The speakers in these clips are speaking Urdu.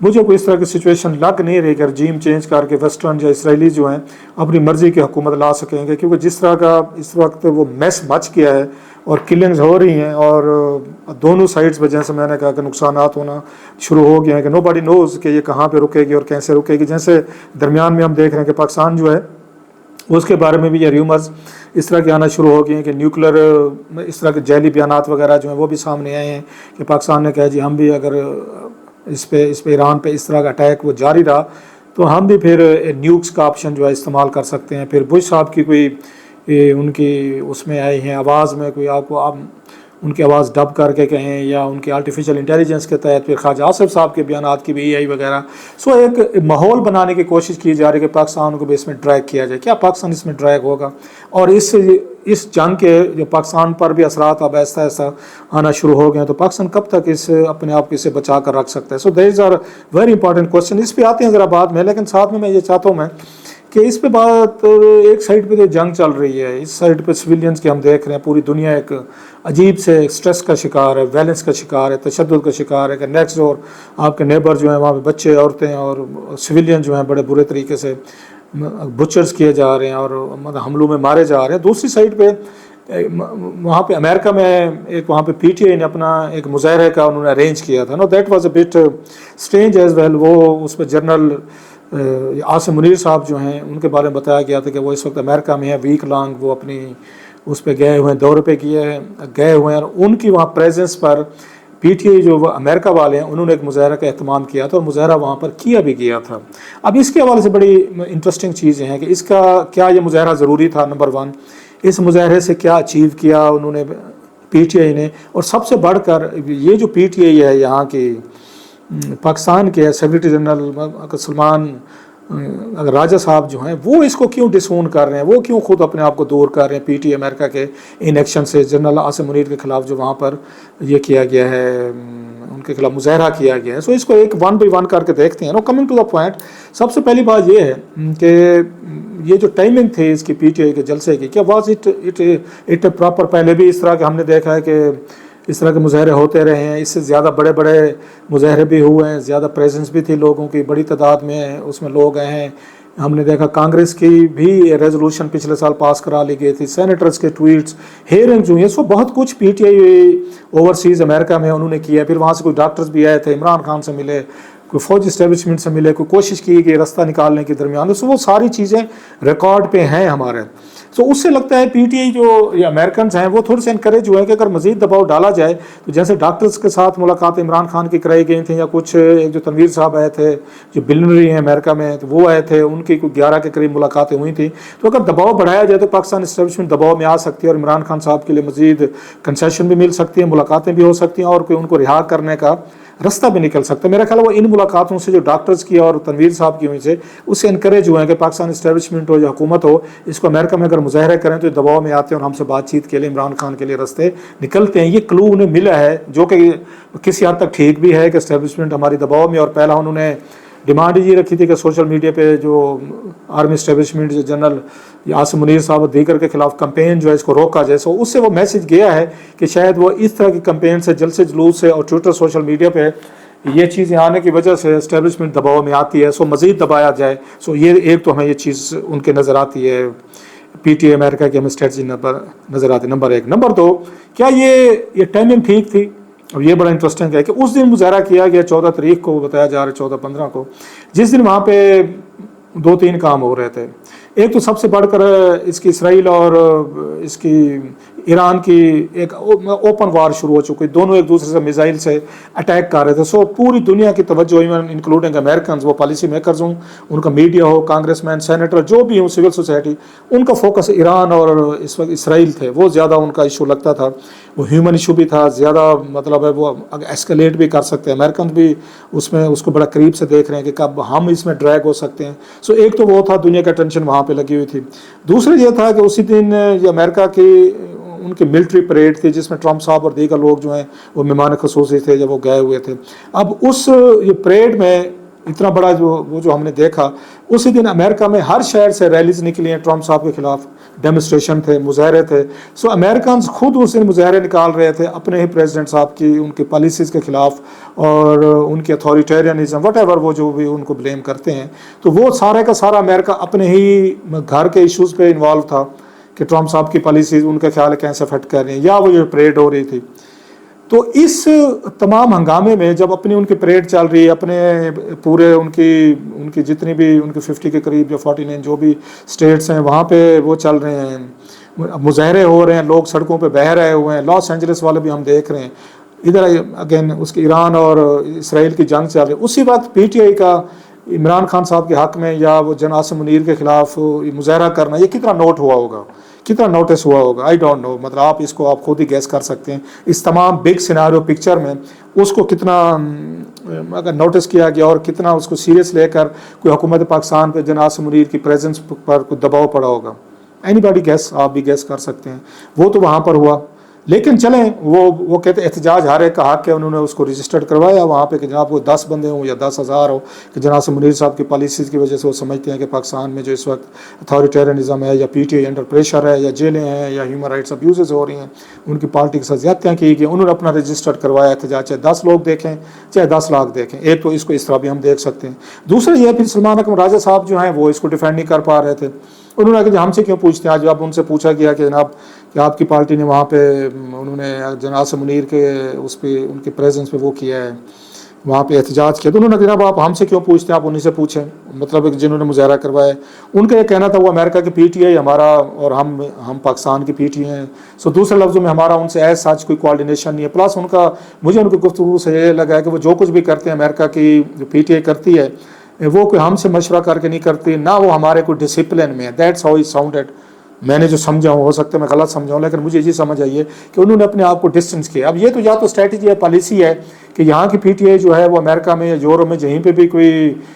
مجھے کوئی اس طرح کی سچویشن لگ نہیں رہی کہ رجیم چینج کر کے ویسٹرن یا اسرائیلی جو ہیں اپنی مرضی کی حکومت لا سکیں گے، کیونکہ جس طرح کا اس وقت وہ میس مچ گیا ہے اور کلنگز ہو رہی ہیں، اور دونوں سائڈز پہ جیسے میں نے کہا کہ نقصانات ہونا شروع ہو گئے ہیں کہ نو باڈی نوز کہ یہ کہاں پہ رکے گی اور کیسے رکے گی. جیسے درمیان میں ہم دیکھ رہے ہیں کہ پاکستان جو ہے اس کے بارے میں بھی یہ ریومرز اس طرح کے آنا شروع ہو گئے ہیں کہ نیوکلر اس طرح کے جعلی بیانات وغیرہ جو ہیں وہ بھی سامنے آئے ہیں کہ پاکستان نے کہا جی ہم بھی اگر اس پہ ایران پہ اس طرح کا اٹیک وہ جاری رہا تو ہم بھی پھر نیوکس کا آپشن جو ہے استعمال کر سکتے ہیں. پھر بش صاحب کی کوئی ان کی اس میں آئی ہیں آواز میں کوئی آپ ان کی آواز ڈب کر کے کہیں یا ان کی آرٹیفیشل انٹیلیجنس کے تحت پھر خواجہ آصف صاحب کے بیانات کی بھی آئی وغیرہ. سو ایک ماحول بنانے کی کوشش کی جا رہی ہے کہ پاکستان کو بھی اس میں ڈریگ کیا جائے. کیا پاکستان اس میں ڈریگ ہوگا؟ اور اس جنگ کے جو پاکستان پر بھی اثرات اب آہستہ آہستہ آنا شروع ہو گئے ہیں تو پاکستان کب تک اپنے آپ کو اسے بچا کر رکھ سکتا ہے؟ So these are very important question. اس پہ آتے ہیں ذرا بعد میں، لیکن ساتھ میں یہ چاہتا ہوں میں کہ اس پہ بات ایک سائڈ پہ تو جنگ چل رہی ہے، اس سائڈ پہ سویلینز کے ہم دیکھ رہے ہیں پوری دنیا ایک عجیب سے اسٹریس کا شکار ہے، ویلنس کا شکار ہے، تشدد کا شکار ہے کہ نیکسٹ ڈور آپ کے نیبر جو ہیں وہاں پہ بچے عورتیں اور سویلین جو ہیں بڑے برے طریقے سے بچرز کیے جا رہے ہیں اور حملوں میں مارے جا رہے ہیں. دوسری سائڈ پہ وہاں پہ امریکہ میں ایک وہاں پہ پی ٹی آئی نے اپنا ایک مظاہرے کا انہوں نے ارینج کیا تھا. No that was a bit strange as well. وہ اس پہ جنرل عاصم منیر صاحب جو ہیں ان کے بارے میں بتایا گیا تھا کہ وہ اس وقت امریکہ میں ہیں، ویک لانگ وہ اپنی اس پہ گئے ہوئے ہیں، دورے پہ گئے ہوئے ہیں، اور ان کی وہاں presence per P T I جو امریکہ والے ہیں انہوں نے ایک مظاہرہ کا اہتمام کیا تھا اور مظاہرہ وہاں پر کیا بھی گیا تھا. اب اس کے حوالے سے بڑی انٹرسٹنگ چیزیں ہیں کہ اس کا کیا یہ مظاہرہ ضروری تھا، نمبر 1 اس مظاہرے سے کیا اچیو کیا انہوں نے پی ٹی آئی نے، اور سب سے بڑھ کر یہ جو پی ٹی آئی ہے یہاں کی پاکستان کے سیکرٹری جنرل سلمان اگر راجہ صاحب جو ہیں وہ اس کو کیوں ڈسون کر رہے ہیں، وہ کیوں خود اپنے آپ کو دور کر رہے ہیں پی ٹی آئی امریکہ کے ان ایکشن سے، جنرل عاصم منیر کے خلاف جو وہاں پر یہ کیا گیا ہے، ان کے خلاف مظاہرہ کیا گیا ہے. سو اس کو ایک 1 بائی 1 کر کے دیکھتے ہیں. نو کمنگ ٹو دا پوائنٹ، سب سے پہلی بات یہ ہے کہ یہ جو ٹائمنگ تھی اس کی پی ٹی آئی کے جلسے کی، کیا واز اٹ پراپر؟ پہلے بھی اس طرح کے ہم نے دیکھا ہے کہ اس طرح کے مظاہرے ہوتے رہے ہیں، اس سے زیادہ بڑے بڑے مظاہرے بھی ہوئے ہیں، زیادہ پریزنس بھی تھی لوگوں کی، بڑی تعداد میں اس میں لوگ آئے ہیں. ہم نے دیکھا کانگریس کی بھی ریزولوشن پچھلے سال پاس کرا لی گئی تھی، سینیٹرز کے ٹویٹس، ہیئرنگ جو ہیں، سو بہت کچھ پی ٹی آئی اوورسیز امریکہ میں انہوں نے کیا. پھر وہاں سے کوئی ڈاکٹرز بھی آئے تھے، عمران خان سے ملے، کوئی فوجی اسٹیبلشمنٹ سے ملے، کوئی کوشش کی کہ رستہ نکالنے کے درمیان. سو وہ ساری چیزیں ریکارڈ پہ ہیں ہمارے. سو اس سے لگتا ہے پی ٹی آئی جو یہ امریکنز ہیں وہ تھوڑے سے انکریج ہوئے ہیں کہ اگر مزید دباؤ ڈالا جائے تو جیسے ڈاکٹرز کے ساتھ ملاقات عمران خان کی کرائی گئی تھیں، یا کچھ ایک جو تنویر صاحب آئے تھے جو بلنری ہیں امریکہ میں تو وہ آئے تھے، ان کی کوئی 11 کے قریب ملاقاتیں ہوئی تھیں. تو اگر دباؤ بڑھایا جائے تو پاکستان اسٹیبلشمنٹ دباؤ میں آ سکتی ہے اور عمران خان صاحب کے لیے مزید کنسیشن بھی مل سکتی ہیں، ملاقاتیں بھی ہو سکتی ہیں اور کوئی ان کو رہا کرنے کا رستہ بھی نکل سکتا ہے. میرا خیال ہے وہ ان ملاقاتوں سے جو ڈاکٹرز کی اور تنویر صاحب کی ہوئی سے اس سے انکریج ہوئے ہیں کہ پاکستان اسٹیبلشمنٹ ہو یا حکومت ہو، اس کو امریکہ میں اگر مظاہرے کریں تو دباؤ میں آتے ہیں اور ہم سے بات چیت کے لیے عمران خان کے لیے رستے نکلتے ہیں. یہ کلو انہیں ملا ہے جو کہ کسی حد تک ٹھیک بھی ہے کہ اسٹیبلشمنٹ ہماری دباؤ میں. اور پہلا انہوں نے ڈیمانڈ یہ رکھی تھی کہ سوشل میڈیا پہ جو آرمی اسٹیبلشمنٹ جو جنرل عاصم منیر صاحب اور دیگر کے خلاف کمپین جو ہے اس کو روکا جائے. سو اس سے وہ میسج گیا ہے کہ شاید وہ اس طرح کی کمپین سے، جلسے جلوس سے اور ٹویٹر سوشل میڈیا پہ یہ چیزیں آنے کی وجہ سے اسٹیبلشمنٹ دباؤ میں آتی ہے، سو مزید دبایا جائے. سو یہ ایک تو ہمیں یہ چیز ان کے نظر آتی ہے پی ٹی آئی امریکہ کی ہمیں اسٹریٹجی نظر آتی ہے. نمبر 1. نمبر 2، کیا یہ ٹائمنگ ٹھیک تھی؟ اب یہ بڑا انٹرسٹنگ ہے کہ اس دن مظاہرہ کیا گیا 14 تاریخ کو، بتایا جا رہا ہے 14-15 کو، جس دن وہاں پہ 2-3 کام ہو رہے تھے. ایک تو سب سے بڑھ کر اس کی اسرائیل اور اس کی ایران کی ایک اوپن وار شروع ہو چکی، دونوں ایک دوسرے سے میزائل سے اٹیک کر رہے تھے. سو پوری دنیا کی توجہ، ایون انکلوڈنگ امریکنز، وہ پالیسی میکرز ہوں، ان کا میڈیا ہو، کانگریس مین، سینیٹر، جو بھی ہوں، سول سوسائٹی، ان کا فوکس ایران اور اس وقت اسرائیل تھے. وہ زیادہ ان کا ایشو لگتا تھا، وہ ہیومن ایشو بھی تھا زیادہ، مطلب ہے وہ ایسکلیٹ بھی کر سکتے ہیں. امریکن بھی اس میں اس کو بڑا قریب سے دیکھ رہے ہیں کہ کب ہم اس میں ڈریگ ہو سکتے ہیں. سو ایک تو وہ تھا، دنیا کا ٹینشن وہاں پہ لگی ہوئی تھی. دوسرا یہ تھا کہ اسی دن یہ امریکہ کی ان کی ملٹری پریڈ تھی جس میں ٹرمپ صاحب اور دیگر لوگ جو ہیں وہ مہمان خصوصی تھے جب وہ گئے ہوئے تھے. اب اس یہ پریڈ میں اتنا بڑا جو ہم نے دیکھا، اسی دن امریکہ میں ہر شہر سے ریلیز نکلی ہیں ٹرمپ صاحب کے خلاف، ڈیمونسٹریشن تھے, مظاہرے تھے. سو امریکنز خود اس دن مظاہرے نکال رہے تھے اپنے ہی پریزیڈنٹ صاحب کی ان کی پالیسیز کے خلاف اور ان کے اتھارٹیرینزم وٹ ایور وہ جو بھی ان کو بلیم کرتے ہیں. تو وہ سارے کا سارا امریکہ اپنے ہی گھر کے ایشوز پہ انوالو تھا کہ ٹرمپ صاحب کی پالیسیز ان کا خیال کیسے فٹ کر رہی ہیں, یا وہ جو پریڈ ہو رہی تھی. تو اس تمام ہنگامے میں جب اپنی ان کی پریڈ چل رہی ہے, اپنے پورے ان کی جتنی بھی ان کی 50 کے قریب جو 49 جو بھی اسٹیٹس ہیں وہاں پہ وہ چل رہے ہیں, مظاہرے ہو رہے ہیں, لوگ سڑکوں پہ بہہ رہے ہوئے ہیں. لاس اینجلس والے بھی ہم دیکھ رہے ہیں, ادھر اگین اس کی ایران اور اسرائیل کی جنگ چل رہی ہے. اسی وقت پی ٹی آئی کا عمران خان صاحب کے حق میں یا وہ جناب عاصم منیر کے خلاف مظاہرہ کرنا, یہ کتنا نوٹ ہوا ہوگا, کتنا نوٹس ہوا ہوگا, آئی ڈونٹ نو. مطلب آپ اس کو آپ خود ہی گیس کر سکتے ہیں. اس تمام بگ سیناریو پکچر میں اس کو کتنا اگر نوٹس کیا گیا اور کتنا اس کو سیریس لے کر کوئی حکومت پاکستان پہ جناب عاصم منیر کی پریزنس پر کوئی دباؤ پڑا ہوگا. اینی باڈی گیس, آپ بھی گیس کر سکتے ہیں. وہ تو وہاں پر ہوا, لیکن چلیں وہ کہتے احتجاج ہر ایک کا حق ہے, انہوں نے اس کو رجسٹرڈ کروایا وہاں پہ کہ جناب وہ 10 بندے ہوں یا 10,000 ہو, کہ جناب عاصم منیر صاحب کی پالیسیز کی وجہ سے وہ سمجھتے ہیں کہ پاکستان میں جو اس وقت اتھارٹیرینزم ہے یا P T I under pressure ہے یا جیلیں ہیں یا ہیومن رائٹس ابیوزز ہو رہی ہیں, ان کی پارٹی کے ساتھ زیادتیاں کی گئی, انہوں نے اپنا رجسٹرڈ کروایا احتجاج, چاہے 10 لوگ دیکھیں چاہے 10 لاکھ دیکھیں. ایک تو اس کو اس طرح بھی ہم دیکھ سکتے ہیں. دوسرا یہ پھر سلمان اکرم راجہ صاحب جو ہیں وہ اس کو ڈیفینڈ نہیں کر پا رہے تھے. انہوں نے کہا ہم سے کیوں پوچھتے ہیں. آج اب ان سے پوچھا گیا کہ جناب کہ آپ کی پارٹی نے وہاں پہ انہوں نے جناب عاصم منیر کے اس پہ ان کے پریزنس پہ وہ کیا ہے, وہاں پہ احتجاج کیا. تو انہوں نے کہا جناب آپ ہم سے کیوں پوچھتے ہیں, آپ انہیں سے پوچھیں. مطلب جنہوں نے مظاہرہ کروایا ان کا یہ کہنا تھا وہ امریکہ کی پی ٹی آئی ہمارا اور ہم پاکستان کی پی ٹی آئی ہیں. سو دوسرے لفظوں میں ہمارا ان سے ایز سچ کوئی کوارڈینیشن نہیں ہے. پلس مجھے ان کی گفتگو سے یہ لگا ہے کہ وہ جو کچھ بھی کرتے ہیں امریکہ کی جو پی ٹی آئی کرتی ہے وہ کوئی ہم سے مشورہ کر کے نہیں کرتی, نہ وہ ہمارے کوئی ڈسپلن میں ہے. That's how he sounded. میں نے جو سمجھا ہوں, ہو سکتا ہے میں غلط سمجھا ہوں, لیکن مجھے یہ سمجھ آئی ہے کہ انہوں نے اپنے آپ کو ڈسٹینس کیا. اب یہ تو یا تو اسٹریٹجی ہے, پالیسی ہے کہ یہاں کی پی ٹی آئی جو ہے وہ امریکہ میں یا یورپ میں جہیں پہ بھی کوئی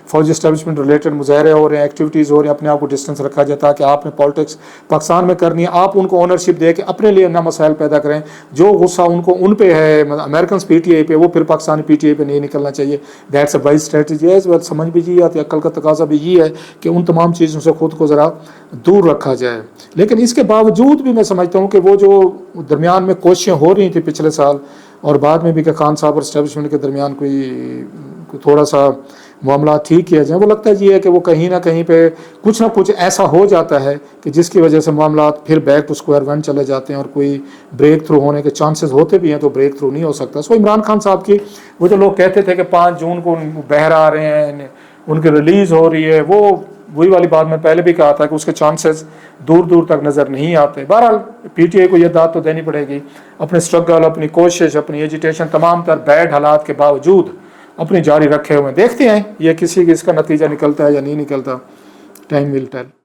فوجی اسٹیبلشمنٹ ریلیٹڈ مظاہرے ہو رہے ہیں, ایکٹیویٹیز ہو رہی ہیں, اپنے آپ کو ڈسٹینس رکھا جاتا ہے کہ آپ نے پالیٹکس پاکستان میں کرنی ہے, آپ ان کو اونرشپ دے کے اپنے لیے نہ مسائل پیدا کریں. جو غصہ ان پہ ہے امریکنس پی ٹی آئی پہ, وہ پھر پاکستانی پی ٹی آئی پہ نہیں نکلنا چاہیے. دیٹس اے وائز اسٹریٹجی ہے. اس وقت سمجھ بھی یہ آتی ہے, عقل کا تقاضا بھی یہ ہے کہ ان تمام چیزوں سے خود کو ذرا دور رکھا جائے. لیکن اس کے باوجود بھی میں سمجھتا ہوں کہ وہ جو درمیان میں کوششیں ہو رہی تھیں پچھلے سال اور بعد میں بھی کہ خان صاحب اور اسٹیبلشمنٹ کے درمیان کوئی تھوڑا سا معاملات ٹھیک کیا جائیں, وہ لگتا ہے یہ ہے کہ وہ کہیں نہ کہیں پہ کچھ نہ کچھ ایسا ہو جاتا ہے کہ جس کی وجہ سے معاملات پھر بیک ٹو اسکوائر ون چلے جاتے ہیں اور کوئی بریک تھرو ہونے کے چانسز ہوتے بھی ہیں تو بریک تھرو نہیں ہو سکتا. سو عمران خان صاحب کی وہ جو لوگ کہتے تھے کہ 5 جون کو بہر آ رہے ہیں, ان کی ریلیز ہو رہی ہے, وہی والی بات میں پہلے بھی کہا تھا کہ اس کے چانسز دور دور تک نظر نہیں آتے. بہرحال پی ٹی آئی کو یہ داد تو دینی پڑے گی, اپنے اسٹرگل, اپنی کوشش, اپنی ایجیٹیشن تمام تر بیڈ حالات کے باوجود اپنی جاری رکھے ہوئے. دیکھتے ہیں یہ کسی کی اس کا نتیجہ نکلتا ہے یا نہیں نکلتا. Time will tell.